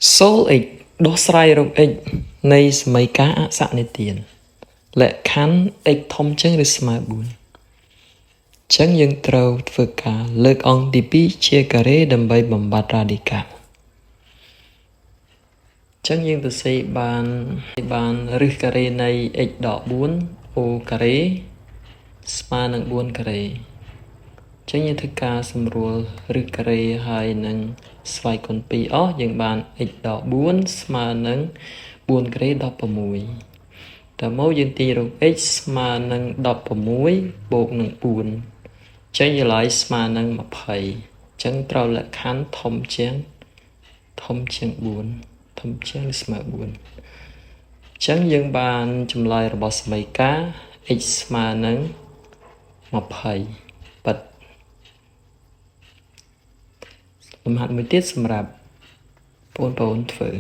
Sol x ដោះស្រាយរក x នៃសមីការអសនិទានលក្ខខណ្ឌ x ធំជាងឬស្មើ4អញ្ចឹងយើងត្រូវធ្វើការលើកអង្គទី2ជាការ៉េដើម្បីបំបត្តិរ៉ាឌីកាល់អញ្ចឹងយើងទៅសេបានរឹសការ៉េនៃ x ដក4 o ការ៉េស្មើនឹង4ការ៉េអញ្ចឹងយើងធ្វើការសម្រួលរឹសការ៉េហើយនឹងស្វ័យគុណ2អស់យើងបាន x ដក4ស្មើនឹង4ការ៉េដក6តើមកយើងទាញរក x ស្មើនឹង16បូកនឹង4ចេញចម្លើយស្មើនឹង20អញ្ចឹងត្រូវលក្ខខណ្ឌធំជាង4ធំជាងឬស្មើ4អញ្ចឹងយើងបានចម្លើយរបស់សមីការ x ស្មើនឹង20ប៉ិតលំហាត់មួយទៀតសម្រាប់បងប្អូនធ្វើ